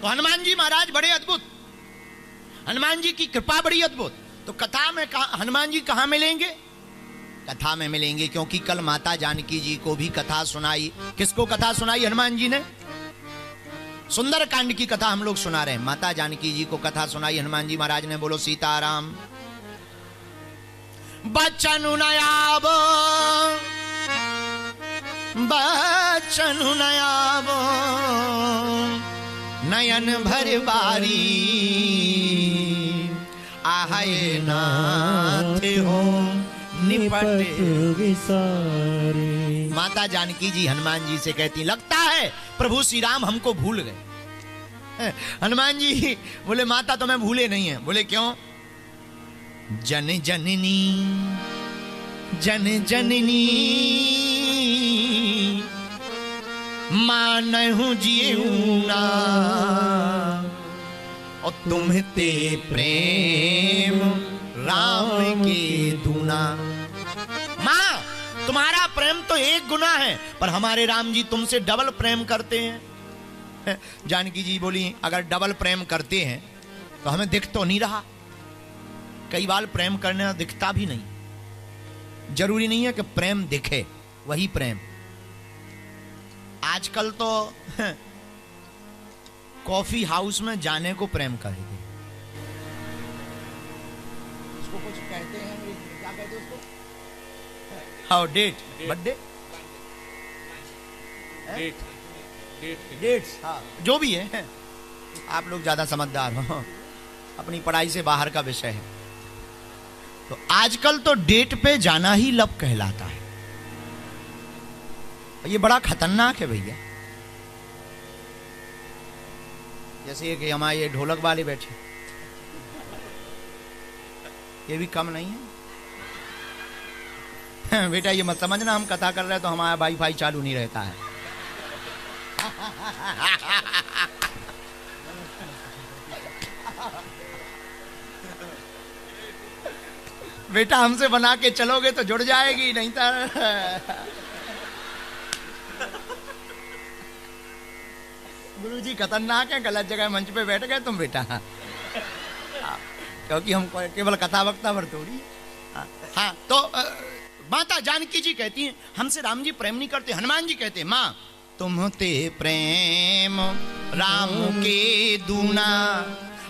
तो हनुमान जी महाराज बड़े अद्भुत, हनुमान जी की कृपा बड़ी अद्भुत। तो कथा में हनुमान जी कहां मिलेंगे? कथा में मिलेंगे, क्योंकि कल माता जानकी जी को भी कथा सुनाई। किसको कथा सुनाई? हनुमान जी ने। सुंदर कांड की कथा हम लोग सुना रहे हैं। माता जानकी जी को कथा सुनाई हनुमान जी महाराज ने। बोलो सीताराम। बचनु नयाबो, बचनु नयाबो, नयन भर बारी, आहाय नाथ हो निपट विसारे। माता जानकी जी हनुमान जी से कहती, लगता है प्रभु श्री राम हमको भूल गए। हनुमान जी बोले, माता तो मैं भूले नहीं है। बोले क्यों? जन जननी जन जननी मानहु जीऊना, और तुम्हते प्रेम राम के दूना। मां, तुम्हारा प्रेम तो एक गुना है, पर हमारे राम जी तुमसे डबल प्रेम करते हैं। जानकी जी बोली, अगर डबल प्रेम करते हैं तो हमें दिख तो नहीं रहा। कई बार प्रेम करने दिखता भी नहीं। जरूरी नहीं है कि प्रेम दिखे, वही प्रेम। आजकल तो कॉफी हाउस में जाने को प्रेम करेंगे। उसको कुछ कहते हैं, क्या कहते हैं उसको? हाँ, डेट, बर्थडे, डेट्स, हाँ, जो भी है। आप लोग ज्यादा समझदार हो, अपनी पढ़ाई से बाहर का विषय है। तो आजकल तो डेट पे जाना ही लव कहलाता है। ये बड़ा खतरनाक है भैया। जैसे कि हमारे ये ढोलक वाले बैठे, ये भी कम नहीं है। बेटा ये मत समझना हम कथा कर रहे हैं तो हमारा वाईफाई चालू नहीं रहता है। बेटा हमसे बना के चलोगे तो जुड़ जाएगी, नहीं तो गुरुजी खतरनाक है। गलत जगह मंच पे बैठ गए तुम बेटा, क्योंकि हम केवल कथा वक्ता पर थोड़ी। हाँ, तो माता जानकी जी कहती हैं, हमसे राम जी प्रेम नहीं करते। हनुमान जी कहते हैं, माँ तुमते प्रेम राम के दूना।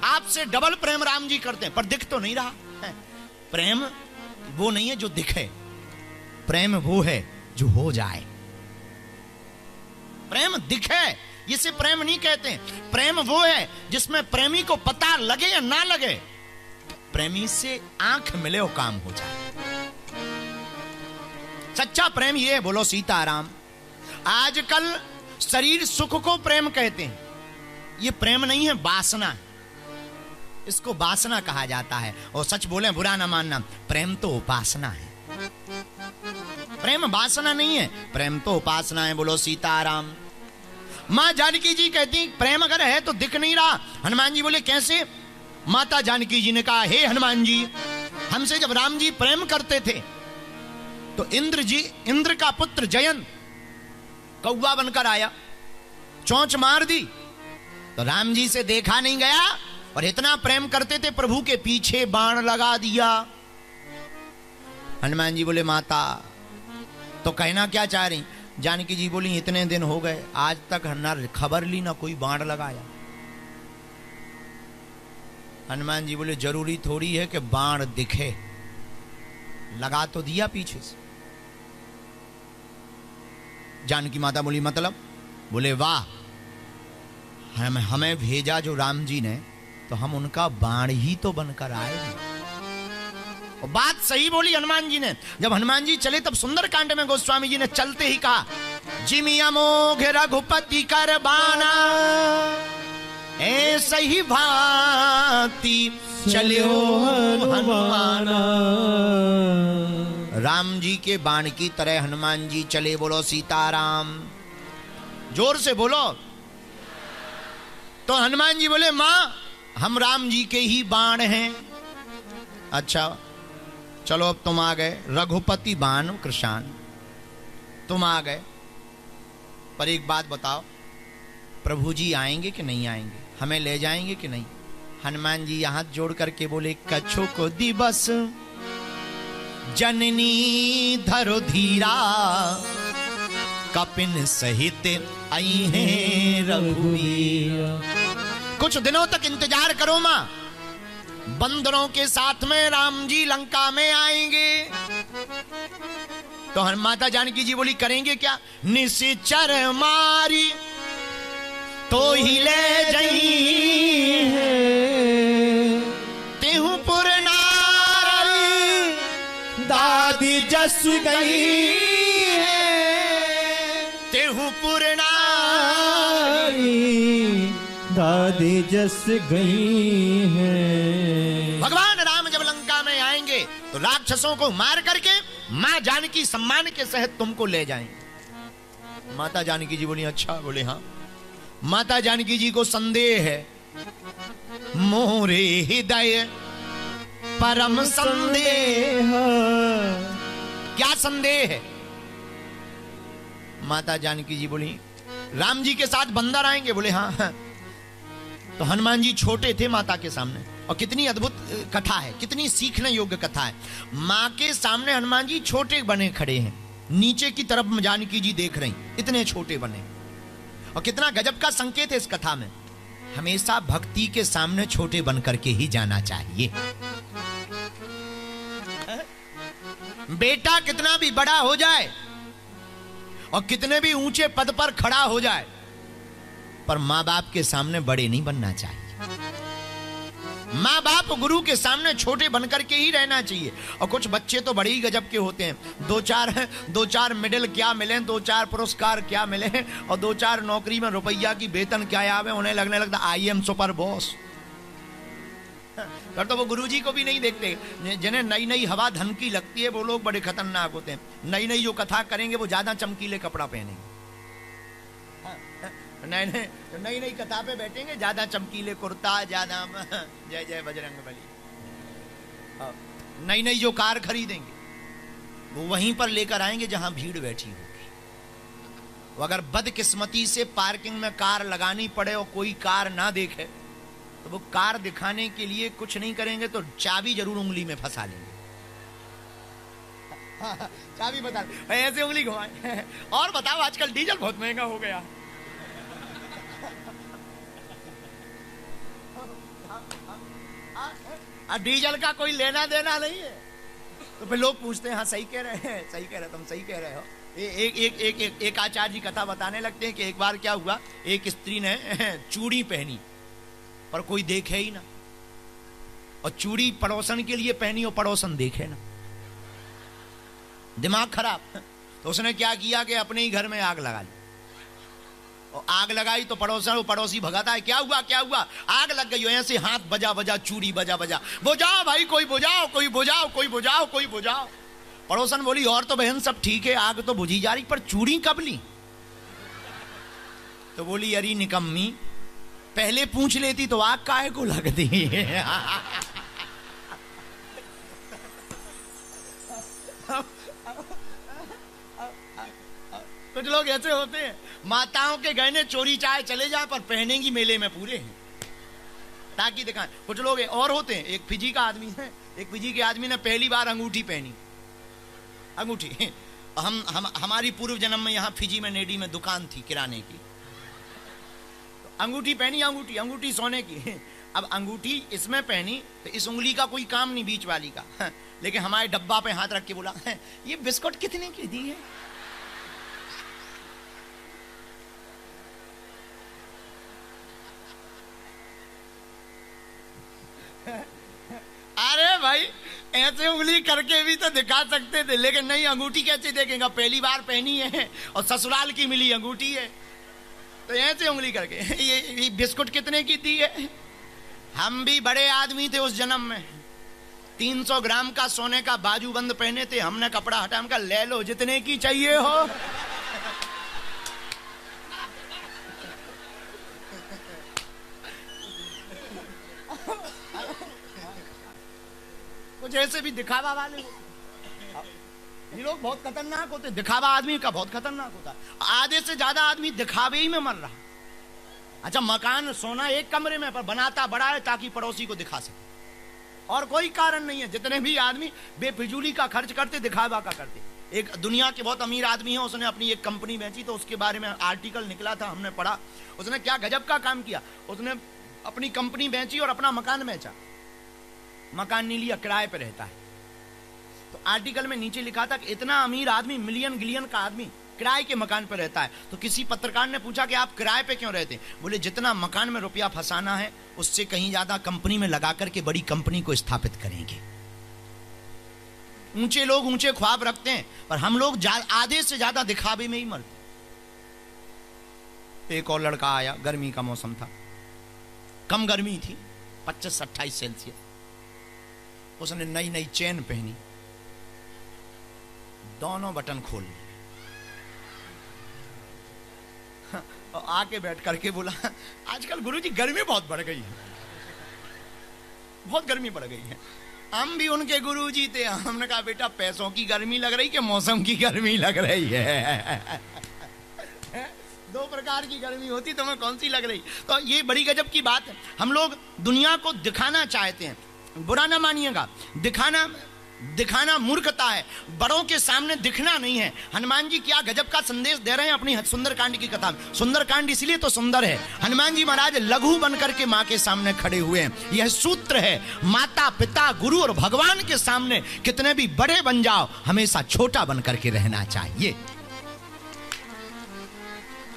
आपसे डबल प्रेम राम जी करते हैं, पर दिख तो नहीं रहा। प्रेम वो नहीं है जो दिखे, प्रेम वो है जो हो जाए। प्रेम दिखे इसे प्रेम नहीं कहते। प्रेम वो है जिसमें प्रेमी को पता लगे या ना लगे, प्रेमी से आंख मिले वो काम हो जाए। सच्चा प्रेम ये है। बोलो सीताराम। आजकल शरीर सुख को प्रेम कहते हैं। ये प्रेम नहीं है, वासना है। इसको वासना कहा जाता है। और सच बोले बुरा ना मानना, प्रेम तो उपासना है। प्रेम वासना नहीं है, प्रेम तो उपासना है। बोलो सीताराम। मां जानकी जी कहती, प्रेम अगर है तो दिख नहीं रहा। हनुमान जी बोले कैसे? माता जानकी जी ने कहा, हे हनुमान जी, हमसे जब राम जी प्रेम करते थे तो इंद्र का पुत्र जयंत कौवा बनकर आया, चोंच मार दी तो राम जी से देखा नहीं गया, और इतना प्रेम करते थे प्रभु के पीछे बाण लगा दिया। हनुमान जी बोले, माता तो कहना क्या चाह रही? जानकी जी बोली, इतने दिन हो गए आज तक ना खबर ली ना कोई बाण लगाया। हनुमान जी बोले, जरूरी थोड़ी है कि बाण दिखे, लगा तो दिया पीछे से। जानकी माता बोली, मतलब? बोले, वाह, हमें भेजा जो राम जी ने, तो हम उनका बाण ही तो बनकर आए हैं। और बात सही बोली हनुमान जी ने। जब हनुमान जी चले तब सुंदर कांड में गोस्वामी जी ने चलते ही कहा, जिमि अमोघ रघुपति कर बाना, ऐसे ही भांति चलो हनुमाना। राम जी के बाण की तरह हनुमान जी चले। बोलो सीताराम। जोर से बोलो। तो हनुमान जी बोले, मां हम राम जी के ही बाण हैं। अच्छा चलो अब तुम आ गए, रघुपति बाण कृष्ण तुम आ गए, पर एक बात बताओ, प्रभु जी आएंगे कि नहीं आएंगे, हमें ले जाएंगे कि नहीं। हनुमान जी हाथ जोड़ करके बोले, कछु को दिवस जननी धरो धीरा, कपिन सहित आई हैं रघुवीर। कुछ दिनों तक इंतजार करो मां, बंदरों के साथ में राम जी लंका में आएंगे। तो माता जानकी जी बोली, करेंगे क्या? निश्चर मारी तो ही ले जाई है, तेहू पुर नारी दादी जस गई है, तेहू पुर नारी दादी जस गई है। भगवान राम जब लंका में आएंगे तो राक्षसों को मार करके मां जानकी सम्मान के सहित तुमको ले जाएंगे। माता जानकी जी बोली, अच्छा। बोले हाँ। माता जानकी जी को संदेह है, मोरे हृदय परम संदेह। क्या संदेह है? माता जानकी जी बोली, राम जी के साथ बंदर आएंगे। बोले हाँ। तो हनुमान जी छोटे थे माता के सामने, और कितनी अद्भुत कथा है, कितनी सीखने योग्य कथा है। मां के सामने हनुमान जी छोटे बने खड़े हैं, नीचे की तरफ जानकी जी देख रही, इतने छोटे बने। और कितना गजब का संकेत है इस कथा में। हमेशा भक्ति के सामने छोटे बन करके ही जाना चाहिए। बेटा कितना भी बड़ा हो जाए और कितने भी ऊंचे पद पर खड़ा हो जाए, पर मां बाप के सामने बड़े नहीं बनना चाहिए। माँ बाप गुरु के सामने छोटे बनकर के ही रहना चाहिए। और कुछ बच्चे तो बड़े ही गजब के होते हैं, दो चार मेडल क्या मिले, 2-4 पुरस्कार क्या मिले, और 2-4 नौकरी में रुपया की वेतन क्या आवे, उन्हें लगने लगता आई एम सुपर बॉस। तो वो गुरु जी को भी नहीं देखते। जिन्हें नई नई हवा धन की लगती है वो लोग बड़े खतरनाक होते हैं। नई नई जो कथा करेंगे वो ज्यादा चमकीले कपड़ा पहनेंगे, नई नई कथा पे बैठेंगे, ज्यादा चमकीले कुर्ता, ज्यादा जय जय बजरंग बली। नई नई जो कार खरीदेंगे वो वहीं पर लेकर आएंगे जहां भीड़ बैठी होगी। अगर बदकिस्मती से पार्किंग में कार लगानी पड़े और कोई कार ना देखे तो वो कार दिखाने के लिए कुछ नहीं करेंगे तो चाबी जरूर उंगली में फंसा लेंगे। चाबी बता ऐसे उंगली घुमाए और बताओ आजकल डीजल बहुत महंगा हो गया। डीजल का कोई लेना देना नहीं है। तो फिर लोग पूछते हैं हाँ सही कह रहे हैं, सही कह रहे, तुम सही कह रहे हो। एक आचार्य जी कथा बताने लगते हैं कि एक बार क्या हुआ, एक स्त्री ने चूड़ी पहनी पर कोई देखे ही ना, और चूड़ी पड़ोसन के लिए पहनी और पड़ोसन देखे ना, दिमाग खराब। तो उसने क्या किया कि अपने ही घर में आग लगा ली, और आग लगाई तो पड़ोसी भगाता है, क्या हुआ क्या हुआ, आग लग गई। ऐसे हाथ बजा बजा, चूड़ी बजा बजा, बुझाओ भाई, कोई बुझाओ, कोई बुझाओ, कोई बुझाओ, कोई बुझाओ। पड़ोसन बोली और तो बहन सब ठीक है, आग तो बुझी जा रही, पर चूड़ी कब ली? तो बोली अरे निकम्मी, पहले पूछ लेती तो आग काहे को लगती। कुछ लोग ऐसे होते हैं, माताओं के गहने चोरी चाहे चले जाए पर पहनेंगी मेले में पूरे हैं ताकि दिखाएं। कुछ लोग और होते हैं, एक फिजी का आदमी है, एक फिजी के आदमी ने पहली बार अंगूठी पहनी, अंगूठी। हमारी पूर्व जन्म में यहाँ फिजी में नेडी में दुकान थी किराने की, तो अंगूठी पहनी, अंगूठी सोने की। अब अंगूठी इसमें पहनी तो इस उंगली का कोई काम नहीं, बीच वाली का, लेकिन हमारे डब्बा पे हाथ रख के बोला ये बिस्कुट कितने की दी है? अरे भाई ऐसे उंगली करके भी तो दिखा सकते थे, लेकिन नहीं, अंगूठी कैसे देखेगा, पहली बार पहनी है और ससुराल की मिली अंगूठी है, तो ऐसे उंगली करके ये बिस्कुट कितने की दी है? हम भी बड़े आदमी थे उस जन्म में, 300 ग्राम का सोने का बाजूबंद पहने थे, हमने कपड़ा हटा, हमका ले लो जितने की चाहिए हो। कुछ ऐसे भी दिखावा वाले ये लोग बहुत खतरनाक होते, दिखावा आदमी का बहुत खतरनाक होता है। आधे से ज्यादा आदमी दिखावे ही में मर रहा। अच्छा, मकान सोना एक कमरे में, पर बनाता बड़ा है ताकि पड़ोसी को दिखा सके, और कोई कारण नहीं है। जितने भी आदमी बेफिजूली का खर्च करते, दिखावा का करते। एक दुनिया के बहुत अमीर आदमी है, उसने अपनी एक कंपनी बेची, तो उसके बारे में आर्टिकल निकला था, हमने पढ़ा। उसने क्या गजब का काम किया, उसने अपनी कंपनी बेची और अपना मकान बेचा। मकान नहीं लिया, किराए पे रहता है। तो आर्टिकल में नीचे लिखा था कि इतना अमीर आदमी, मिलियन गिलियन का आदमी किराए के मकान पर रहता है। तो किसी पत्रकार ने पूछा कि आप किराए पे क्यों रहते हैं? बोले जितना मकान में रुपया फंसाना है उससे कहीं ज्यादा कंपनी में लगा करके बड़ी कंपनी को स्थापित करेंगे। ऊंचे लोग ऊंचे ख्वाब रखते हैं, पर हम लोग आधे से ज्यादा दिखावे में ही मरते। एक और लड़का आया, गर्मी का मौसम था, कम गर्मी थी, 25-28 सेल्सियस। उसने नई नई चेन पहनी, दोनों बटन खोल लिए और आके बैठ करके बोला, आजकल गुरुजी गर्मी बहुत बढ़ गई है, बहुत गर्मी बढ़ गई है। हम भी उनके गुरुजी थे। हमने कहा बेटा, पैसों की गर्मी लग रही कि मौसम की गर्मी लग रही है? दो प्रकार की गर्मी होती, तुम्हें कौन सी लग रही? तो ये बड़ी गजब की बात है। हम लोग दुनिया को दिखाना चाहते हैं, बुरा ना मानिएगा, दिखाना मूर्खता है, बड़ों के सामने दिखना नहीं है। हनुमान जी क्या गजब का संदेश दे रहे हैं अपनी सुंदरकांड की कथा में। सुंदरकांड इसलिए तो सुंदर है, हनुमान जी महाराज लघु बनकर के मां के सामने खड़े हुए हैं। यह सूत्र है, माता पिता गुरु और भगवान के सामने कितने भी बड़े बन जाओ, हमेशा छोटा बनकर के रहना चाहिए।